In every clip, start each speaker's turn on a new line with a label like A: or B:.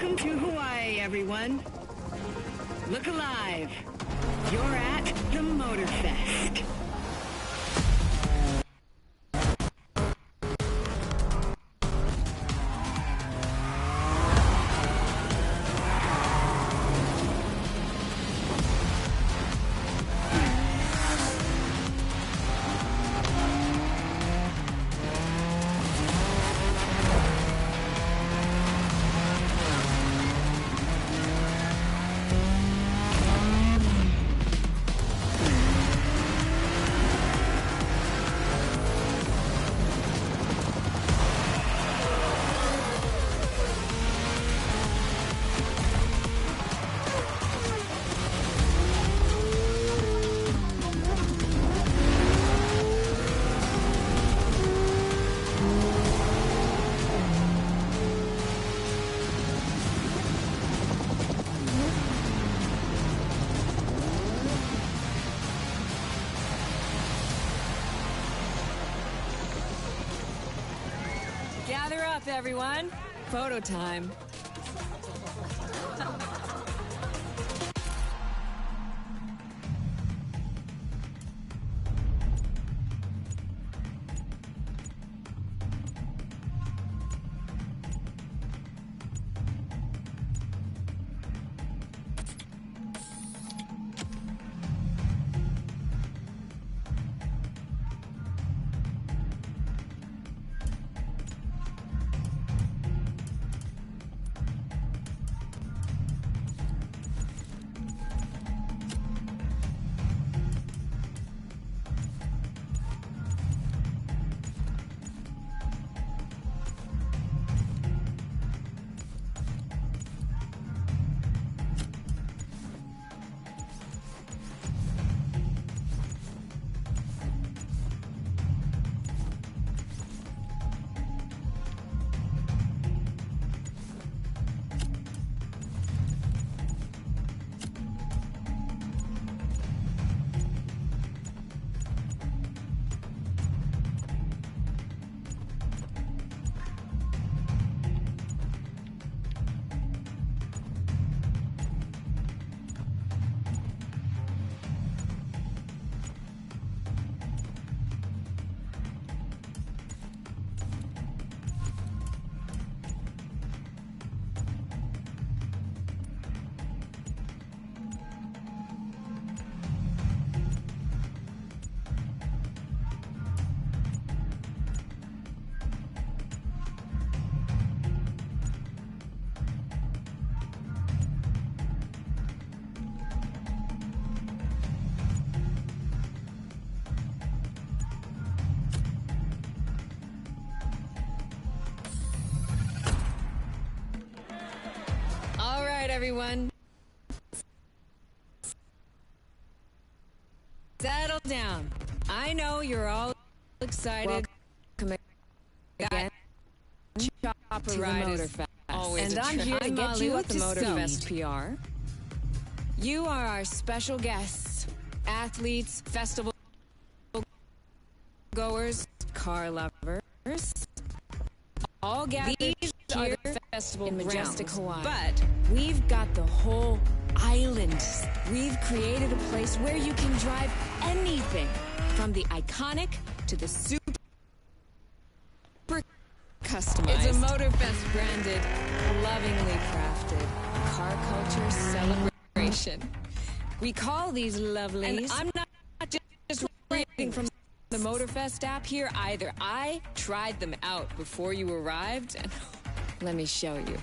A: Welcome to Hawaii, everyone. Look alive. You're at the MOTORFEST.
B: Gather up, everyone. Photo time. Everyone, settle down. I know you're all excited. Welcome again to the MOTORFEST. And I'm here to get you up to MOTORFEST PR. You are our special guests, athletes, festival goers, car lovers. All gathered here are the festival in majestic Hawaii. But we've got the whole island. We've created a place where you can drive anything, from the iconic to the super customized. It's a MOTORFEST branded, lovingly crafted car culture celebration. We call these lovelies. And I'm not just reading from the MOTORFEST app here either. I tried them out before you arrived, and let me show you.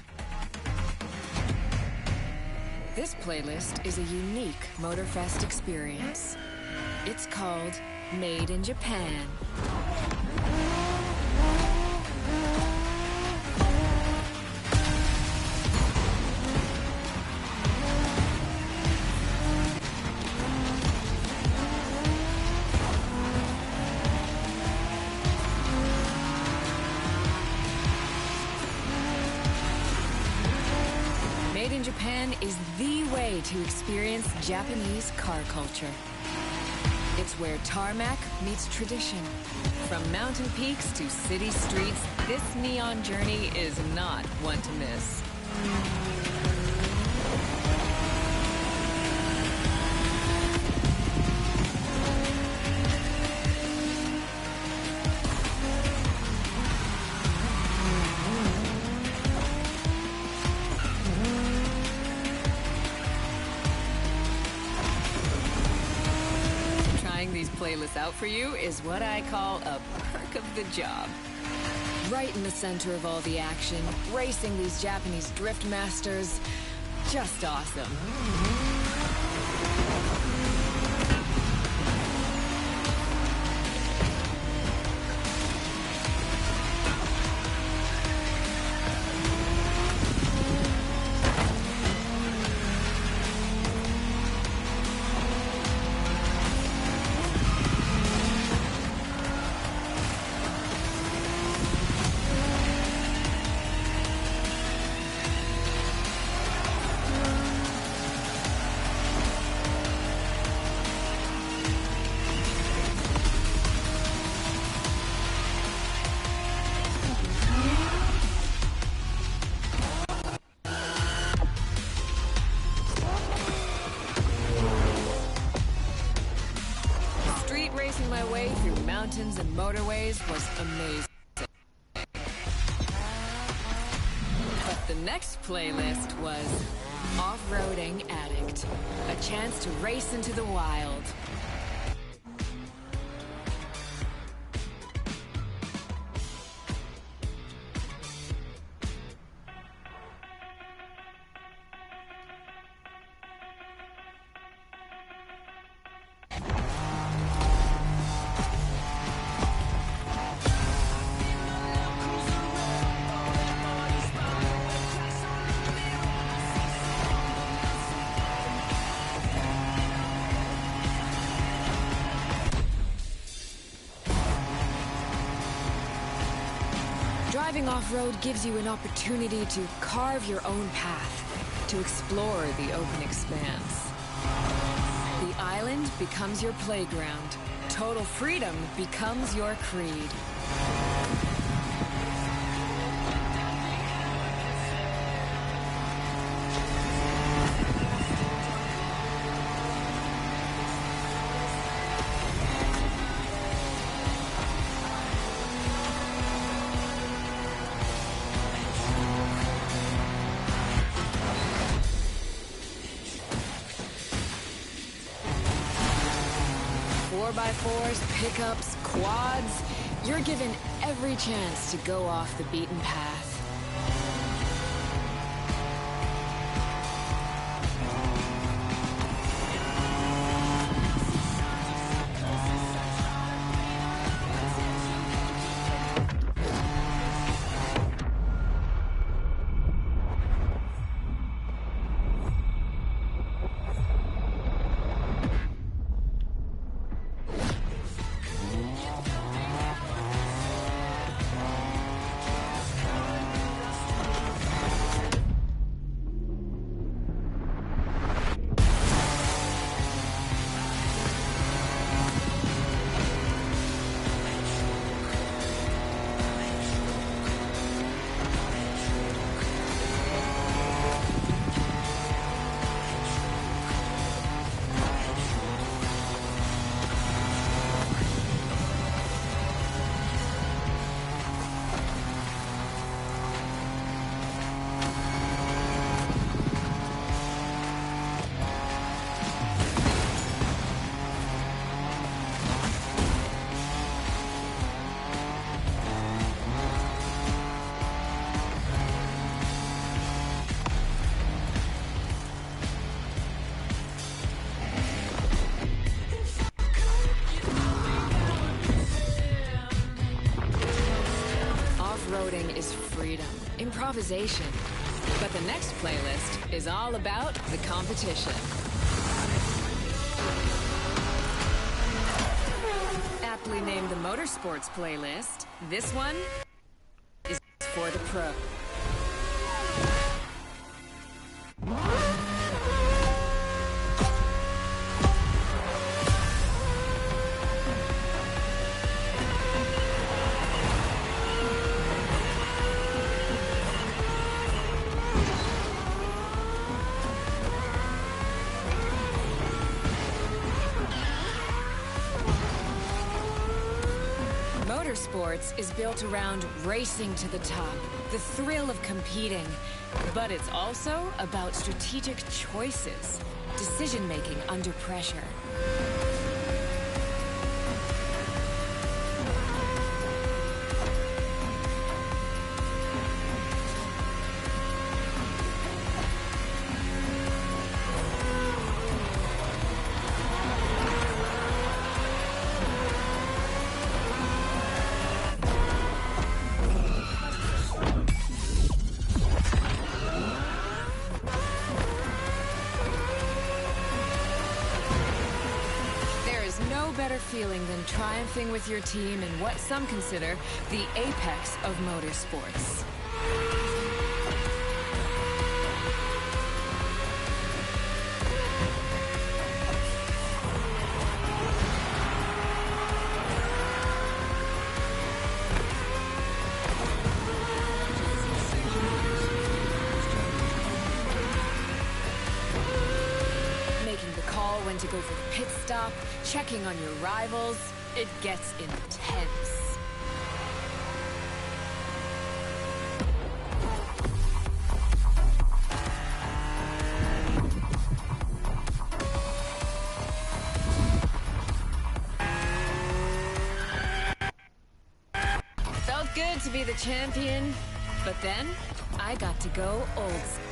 B: This playlist is a unique MOTORFEST experience. It's called Made in Japan. Made in Japan is the way to experience Japanese car culture. It's where tarmac meets tradition. From mountain peaks to city streets, this neon journey is not one to miss. Playlists out for you is what I call a perk of the job. Right in the center of all the action, racing these Japanese drift masters, just awesome. Racing my way through mountains and motorways was amazing. But the next playlist was Off-Roading Addict, a chance to race into the wild. Driving off-road gives you an opportunity to carve your own path, to explore the open expanse. The island becomes your playground. Total freedom becomes your creed. by 4s, pickups, quads. You're given every chance to go off the beaten path. Off-roading is freedom, improvisation. But the next playlist is all about the competition. Aptly named the Motorsports playlist, this one is for the pro. Motorsports is built around racing to the top, the thrill of competing. But it's also about strategic choices, decision-making under pressure. Better feeling than triumphing with your team in what some consider the apex of motorsports. When to go for the pit stop, checking on your rivals, it gets intense. Felt good to be the champion, but then I got to go old school.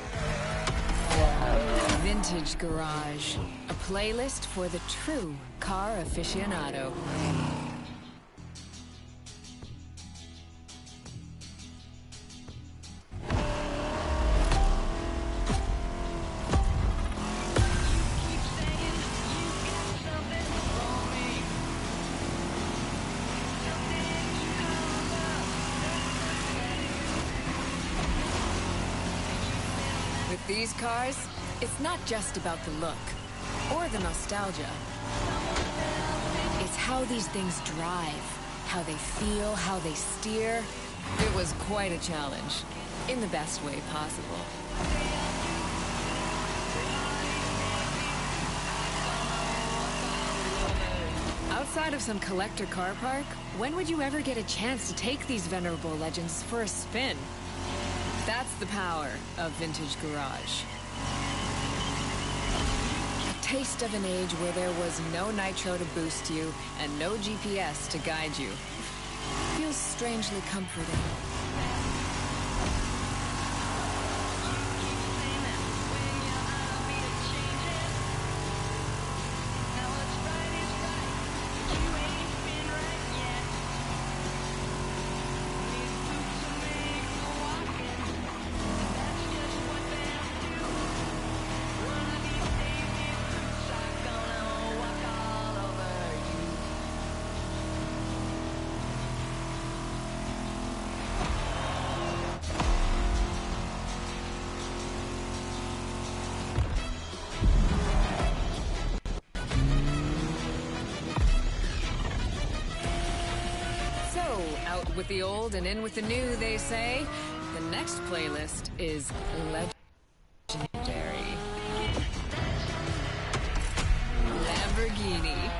B: Vintage Garage, a playlist for the true car aficionado. With these cars, it's not just about the look or the nostalgia. It's how these things drive, how they feel, how they steer. It was quite a challenge, in the best way possible. Outside of some collector car park, when would you ever get a chance to take these venerable legends for a spin? That's the power of Vintage Garage. A taste of an age where there was no nitro to boost you and no GPS to guide you. Feels strangely comforting. Out with the old and in with the new, they say. The next playlist is legendary. Lamborghini.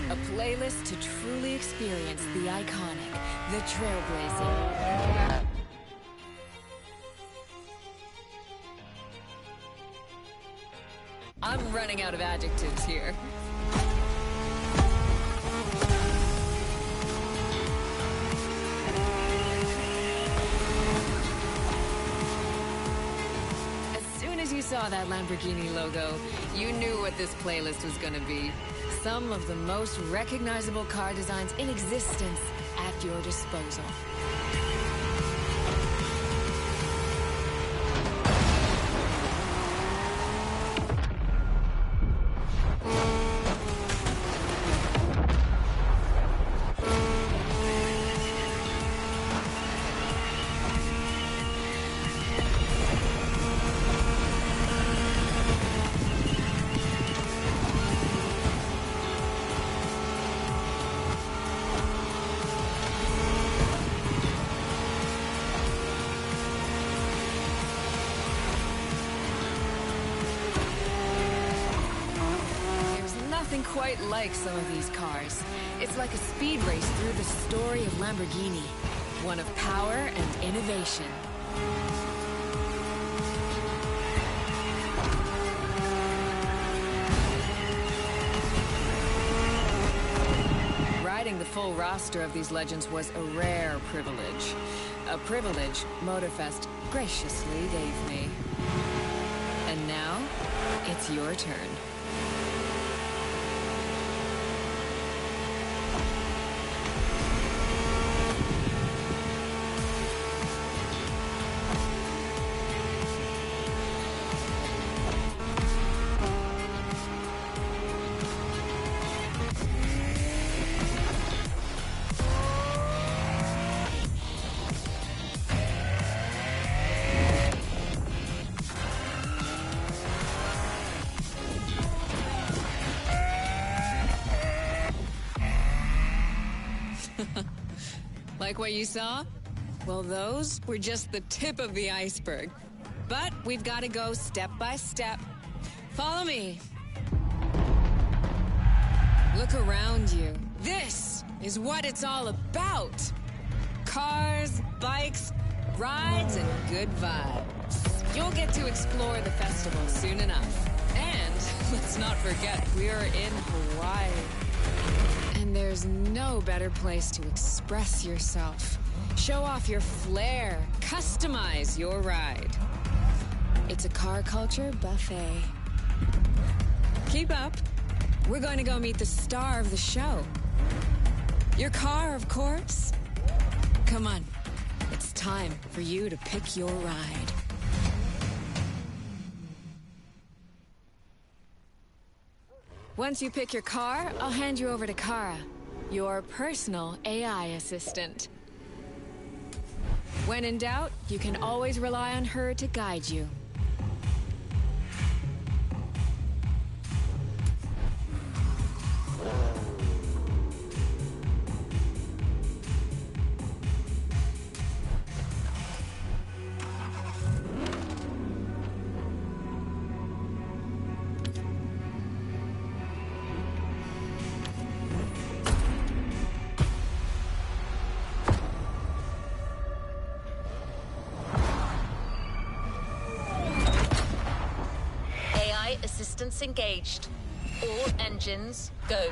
B: A playlist to truly experience the iconic, the trailblazing. I'm running out of adjectives here. You saw that Lamborghini logo, you knew what this playlist was gonna be. Some of the most recognizable car designs in existence at your disposal. quite like some of these cars. It's like a speed race through the story of Lamborghini. One of power and innovation. Riding the full roster of these legends was a rare privilege. A privilege MOTORFEST graciously gave me. And now, it's your turn. Like what you saw? Well, those were just the tip of the iceberg. But we've got to go step by step. Follow me. Look around you. This is what it's all about. Cars, bikes, rides, and good vibes. You'll get to explore the festival soon enough. And let's not forget, we're in Hawaii. And there's no better place to express yourself. Show off your flair. Customize your ride. It's a car culture buffet. Keep up. We're going to go meet the star of the show. Your car, of course. Come on. It's time for you to pick your ride. Once you pick your car, I'll hand you over to Kara, your personal AI assistant. When in doubt, you can always rely on her to guide you.
C: Assistance engaged. All engines, go.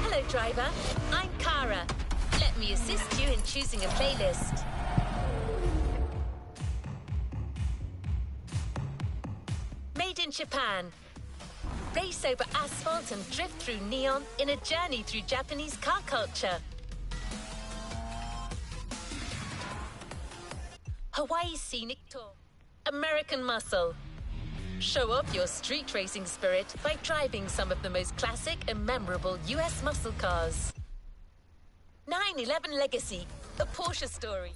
C: Hello, driver. I'm Kara. Let me assist you in choosing a playlist. Made in Japan. Race over asphalt and drift through neon in a journey through Japanese car culture. Hawaii Scenic Tour. American Muscle. Show off your street racing spirit by driving some of the most classic and memorable US muscle cars. 911 Legacy, a Porsche story.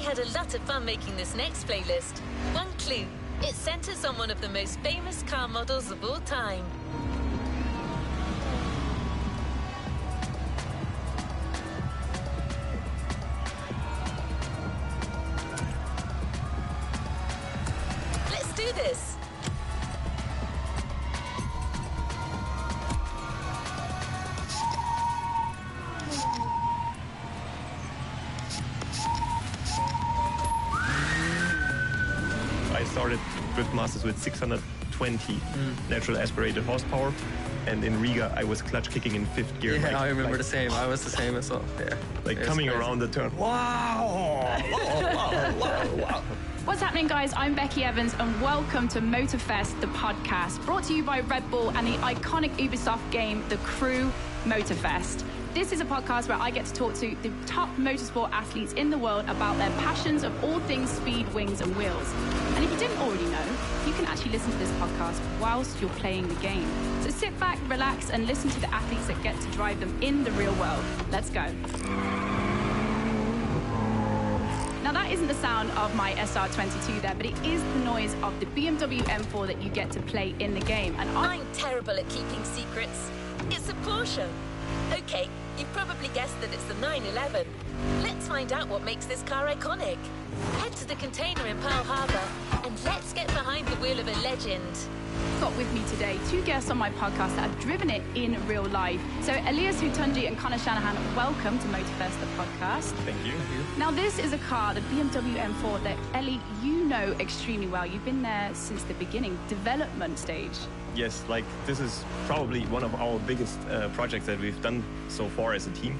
C: Had a lot of fun making this next playlist. One clue, it centers on one of the most famous car models of all time. Let's do this.
D: I started with masters with 620 natural aspirated horsepower, and in Riga I was clutch kicking in fifth gear.
E: Yeah, I remember the same. I was the same as well. Yeah,
D: like coming crazy around the turn. Wow! Wow!
F: What's happening, guys? I'm Becky Evans, and welcome to MOTORFEST, the podcast, brought to you by Red Bull and the iconic Ubisoft game, The Crew MOTORFEST. This is a podcast where I get to talk to the top motorsport athletes in the world about their passions of all things speed, wings and wheels. And if you didn't already know, you can actually listen to this podcast whilst you're playing the game. So sit back, relax and listen to the athletes that get to drive them in the real world. Let's go. Now that isn't the sound of my SR22 there, but it is the noise of the BMW M4 that you get to play in the game. And
C: I'm terrible at keeping secrets. It's a Porsche. Okay, you've probably guessed that it's the 911. Let's find out what makes this car iconic. Head to the container in Pearl Harbor and let's get behind the wheel of a legend.
F: I've got with me today two guests on my podcast that have driven it in real life. So Elias Hutunji and Connor Shanahan, welcome to MOTORFEST, the podcast.
D: Thank you.
F: Now this is a car, the BMW M4, that Ellie, you know extremely well. You've been there since the beginning, development stage.
D: Yes, like this is probably one of our biggest projects that we've done so far as a team.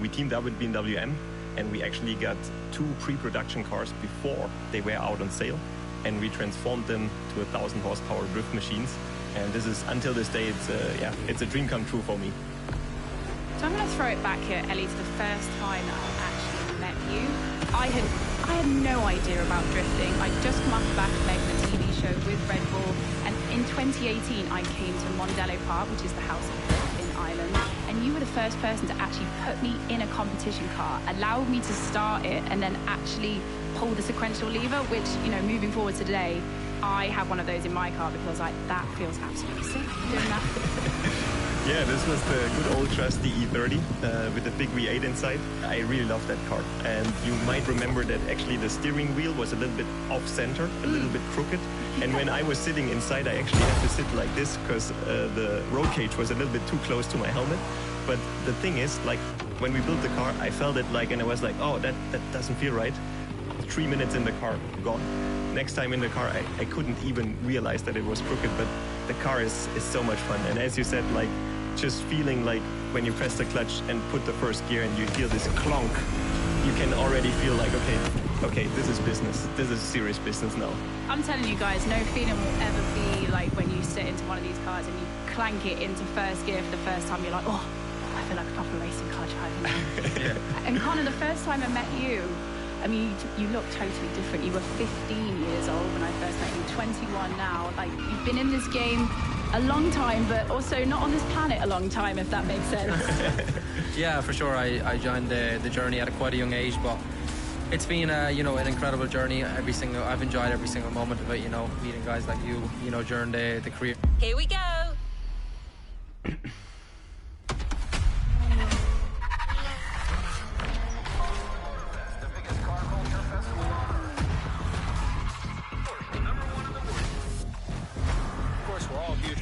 D: We teamed up with BMW M and we actually got 2 pre-production cars before they were out on sale, and we transformed them to 1,000 horsepower drift machines. And this is, until this day, it's a dream come true for me.
F: So I'm going to throw it back here, Ellie, to the first time that I actually met you. I had no idea about drifting. I'd just come off the back of making a TV show with Red Bull, and in 2018 I came to Mondello Park, which is the house of drift in Ireland, and you were the first person to actually put me in a competition car, allowed me to start it, and then actually pull the sequential lever, which, you know, moving forward to today, I have one of those in my car because that feels absolutely sick doing that.
D: Yeah, this was the good old trusty E30 with the big V8 inside. I really love that car. And you might remember that actually the steering wheel was a little bit off-center, a little bit crooked. And when I was sitting inside, I actually had to sit like this because the roll cage was a little bit too close to my helmet. But the thing is, like, when we built the car, I felt it like, and I was like, oh, that doesn't feel right. 3 minutes in the car, gone. Next time in the car, I couldn't even realize that it was crooked, but the car is so much fun. And as you said, like, just feeling like when you press the clutch and put the first gear and you feel this clonk, you can already feel like, okay, this is business. This is serious business now.
F: I'm telling you guys, no feeling will ever be like when you sit into one of these cars and you clank it into first gear for the first time. You're like, oh, I feel like a proper racing car driver now.
D: Yeah.
F: And Connor, the first time I met you, I mean, you look totally different. You were 15 years old when I first met you, 21 now. Like, you've been in this game a long time, but also not on this planet a long time, if that makes sense.
E: Yeah, for sure. I joined the journey at quite a young age, but it's been an incredible journey. I've enjoyed every single moment of it. You know, meeting guys like you, during the career.
C: Here we go.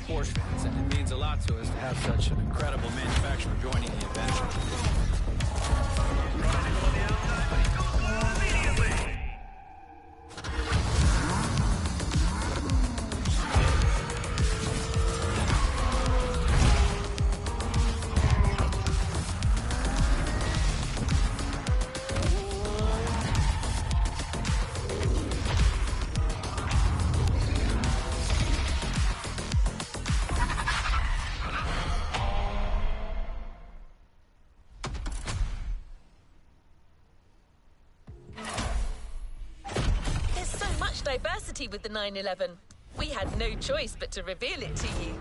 G: Porsche fans, and it means a lot to us to have such an incredible manufacturer joining the event.
C: Diversity with the 911. We had no choice but to reveal it to you.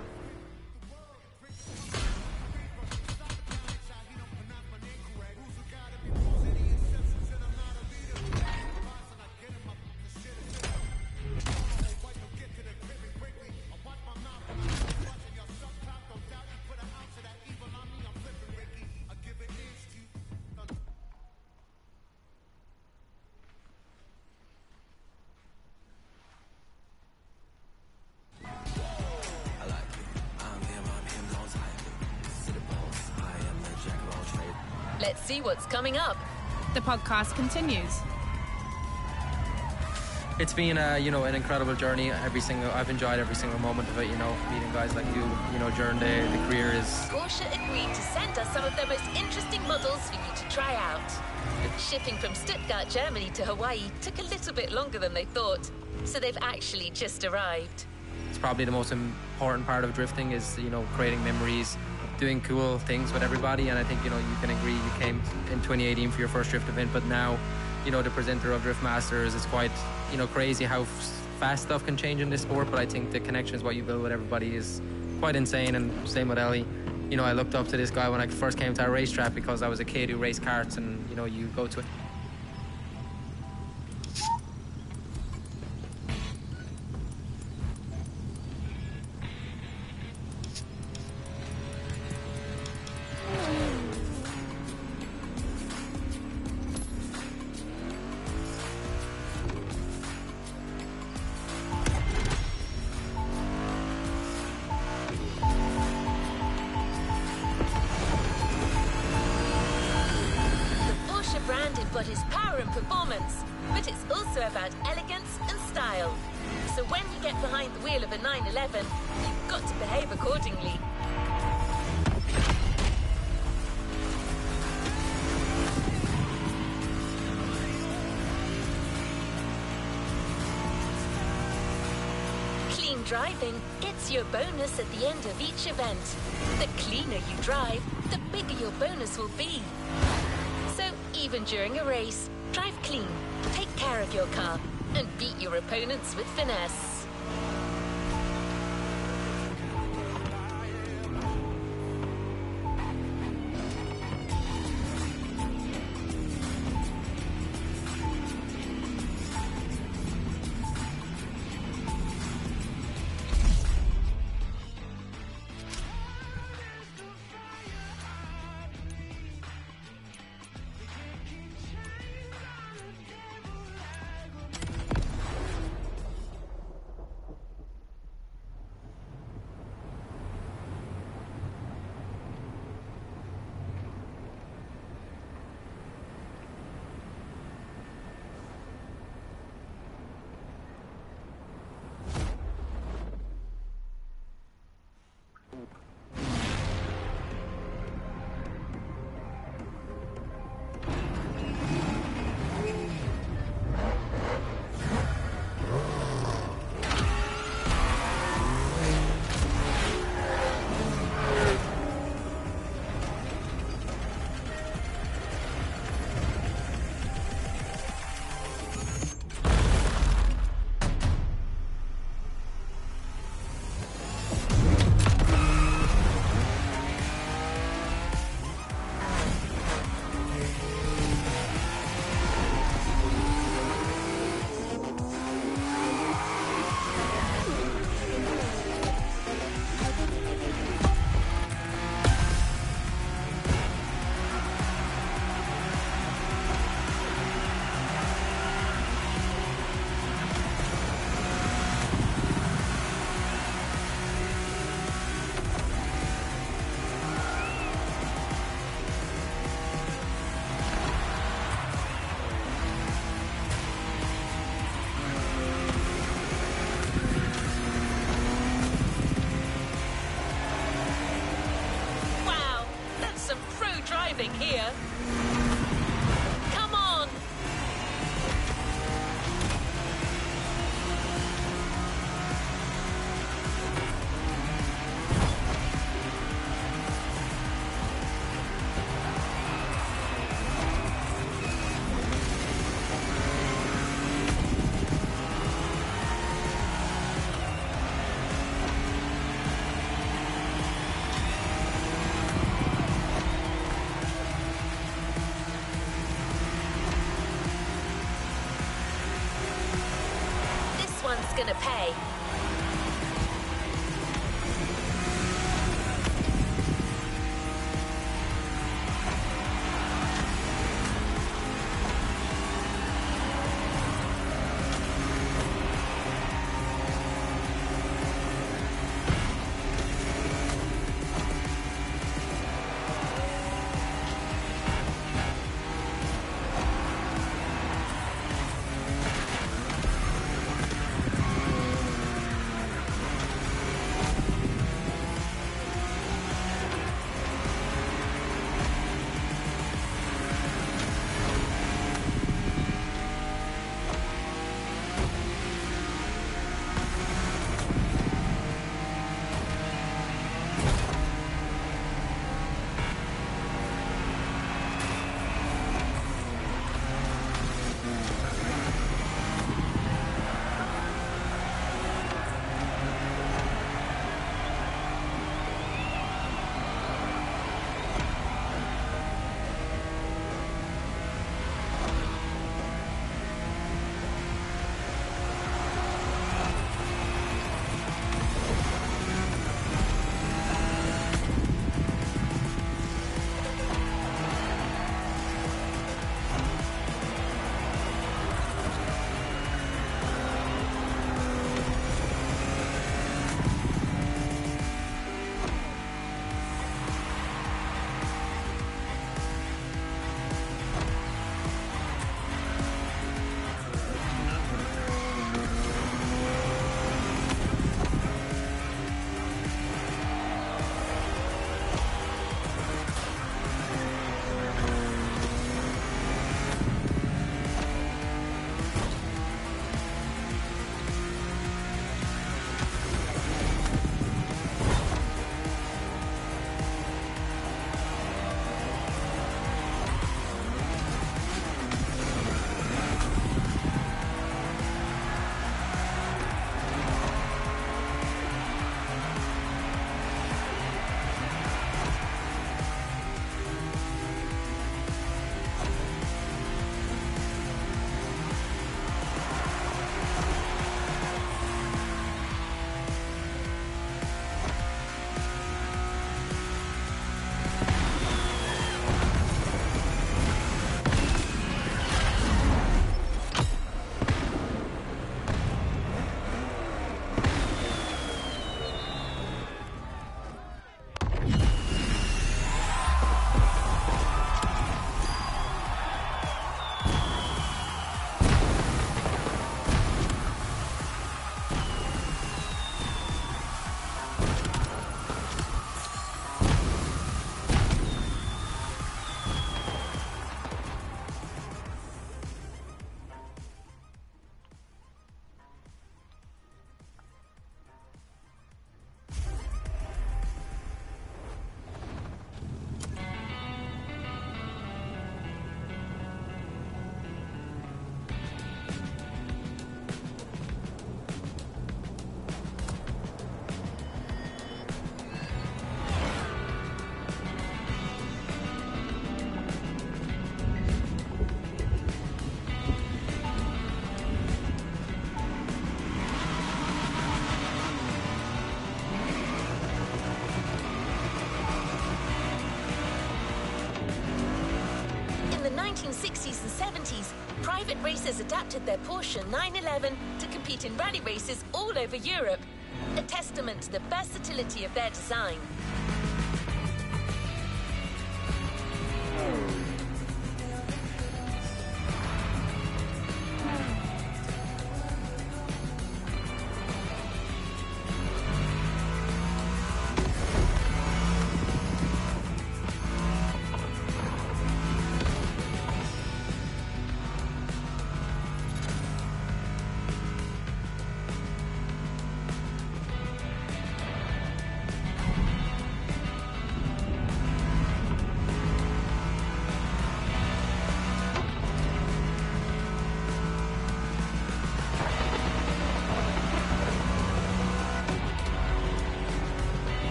C: Let's see what's coming up.
F: The podcast continues.
E: It's been an incredible journey. I've enjoyed every single moment of it. You know, meeting guys like you, during the career is.
C: Porsche agreed to send us some of their most interesting models for you to try out. Shipping from Stuttgart, Germany to Hawaii took a little bit longer than they thought, so they've actually just arrived.
E: It's probably the most important part of drifting is, creating memories, doing cool things with everybody, and I think, you know, you can agree, you came in 2018 for your first Drift event, but now, you know, the presenter of Drift Masters, is quite, you know, crazy how fast stuff can change in this sport, but I think the connections, what you build with everybody is quite insane, and same with Ellie. You know, I looked up to this guy when I first came to our racetrack because I was a kid who raced karts, and, you know, you go to it.
C: embodies power and performance, but it's also about elegance and style. So when you get behind the wheel of a 911, you've got to behave accordingly. Clean driving, it's your bonus at the end of each event. The cleaner you drive, the bigger your bonus will be. So even during a race, drive clean, take care of your car, and beat your opponents with finesse. Here. Come on! Gonna pay. 1960s and 70s, private racers adapted their Porsche 911 to compete in rally races all over Europe, a testament to the versatility of their design.